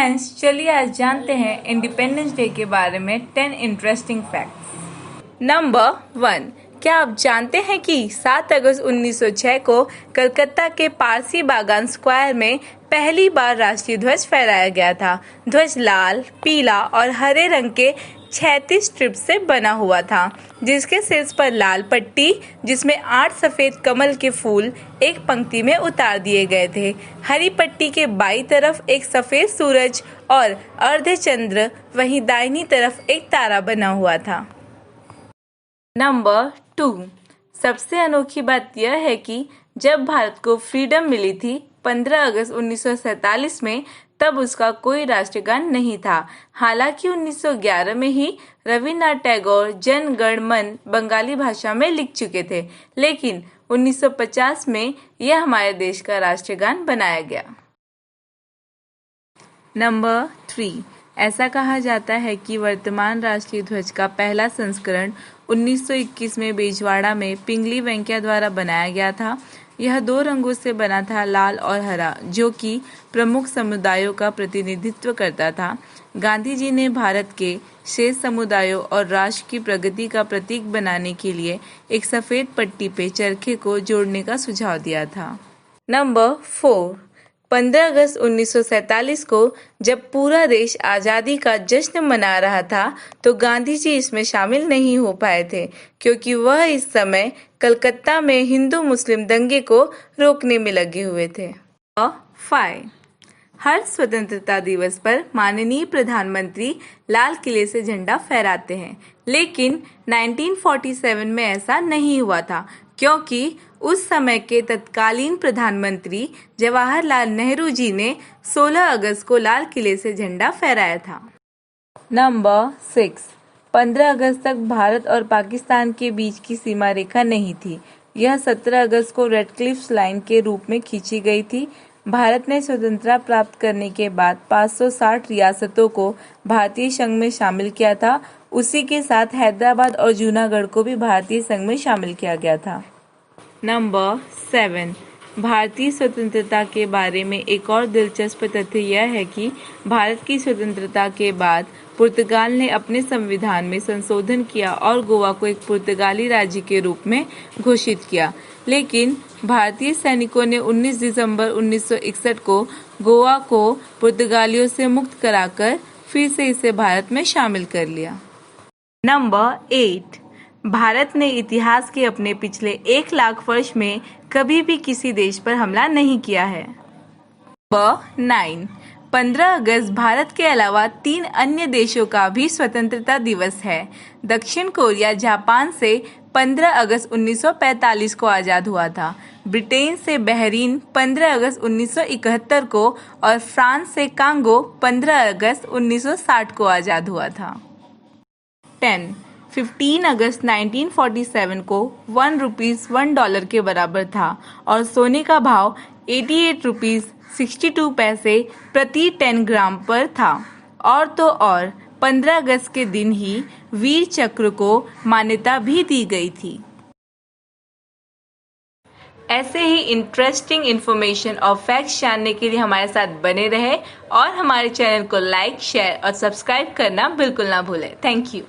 Friends, चलिए आज जानते हैं इंडिपेंडेंस डे के बारे में 10 इंटरेस्टिंग फैक्ट्स। नंबर 1, क्या आप जानते हैं कि 7 अगस्त 1906 को कलकत्ता के पारसी बागान स्क्वायर में पहली बार राष्ट्रीय ध्वज फहराया गया था। ध्वज लाल, पीला और हरे रंग के 36 स्ट्रिप्स से बना हुआ था, जिसके शीर्ष पर लाल पट्टी जिसमें 8 सफेद कमल के फूल एक पंक्ति में उतार दिए गए थे। हरी पट्टी के बाईं तरफ एक सफेद सूरज और अर्ध चंद्र, वहीं दाहिनी तरफ एक तारा बना हुआ था। नंबर 2, सबसे अनोखी बात यह है कि जब भारत को फ्रीडम मिली थी 15 अगस्त 1947 में, तब उसका कोई राष्ट्रगान नहीं था। हालांकि 1911 में ही रविन्द्रनाथ टैगोर जन गण मन बंगाली भाषा में लिख चुके थे, लेकिन 1950 में यह हमारे देश का राष्ट्रगान बनाया गया। नंबर 3, ऐसा कहा जाता है कि वर्तमान राष्ट्रीय ध्वज का पहला संस्करण 1921 में बेजवाड़ा में पिंगली वेंकैया द्वारा बनाया गया था। यह 2 रंगों से बना था, लाल और हरा, जो कि प्रमुख समुदायों का प्रतिनिधित्व करता था। गांधी जी ने भारत के शेष समुदायों और राष्ट्र की प्रगति का प्रतीक बनाने के लिए एक सफेद पट्टी पे चरखे को जोड़ने का सुझाव दिया था। नंबर 4, 15 अगस्त 1947 को जब पूरा देश आज़ादी का जश्न मना रहा था, तो गांधी जी इसमें शामिल नहीं हो पाए थे, क्योंकि वह इस समय कलकत्ता में हिंदू मुस्लिम दंगे को रोकने में लगे हुए थे। 5, हर स्वतंत्रता दिवस पर माननीय प्रधानमंत्री लाल किले से झंडा फहराते हैं, लेकिन 1947 में ऐसा नहीं हुआ था, क्योंकि उस समय के तत्कालीन प्रधानमंत्री जवाहरलाल नेहरू जी ने 16 अगस्त को लाल किले से झंडा फहराया था। नंबर 6, 15 अगस्त तक भारत और पाकिस्तान के बीच की सीमा रेखा नहीं थी। यह 17 अगस्त को रेड क्लिफ लाइन के रूप में खींची गई थी। भारत ने स्वतंत्रता प्राप्त करने के बाद 560 रियासतों को भारतीय संघ में शामिल किया था। उसी के साथ हैदराबाद और जूनागढ़ को भी भारतीय संघ में शामिल किया गया था। नंबर 7, भारतीय स्वतंत्रता के बारे में एक और दिलचस्प तथ्य यह है कि भारत की स्वतंत्रता के बाद पुर्तगाल ने अपने संविधान में संशोधन किया और गोवा को एक पुर्तगाली राज्य के रूप में घोषित किया, लेकिन भारतीय सैनिकों ने 19 दिसंबर 1961 को गोवा को पुर्तगालियों से मुक्त कराकर फिर से इसे भारत में शामिल कर लिया। नंबर 8, भारत ने इतिहास के अपने पिछले 1 लाख वर्ष में कभी भी किसी देश पर हमला नहीं किया है। नंबर 9, 15 अगस्त भारत के अलावा 3 अन्य देशों का भी स्वतंत्रता दिवस है। दक्षिण कोरिया जापान से 15 अगस्त 1945 को आज़ाद हुआ था। ब्रिटेन से बहरीन 15 अगस्त 1971 को और फ्रांस से कांगो 15 अगस्त 1960 को आज़ाद हुआ था। 15 अगस्त 1947 को 1 रुपीस $1 के बराबर था और सोने का भाव 88 रुपीस 62 पैसे प्रति 10 ग्राम पर था। और तो और 15 अगस्त के दिन ही वीर चक्र को मान्यता भी दी गई थी। ऐसे ही इंटरेस्टिंग इन्फॉर्मेशन और फैक्ट्स जानने के लिए हमारे साथ बने रहे और हमारे चैनल को लाइक, शेयर और सब्सक्राइब करना बिल्कुल ना भूलें। Thank you.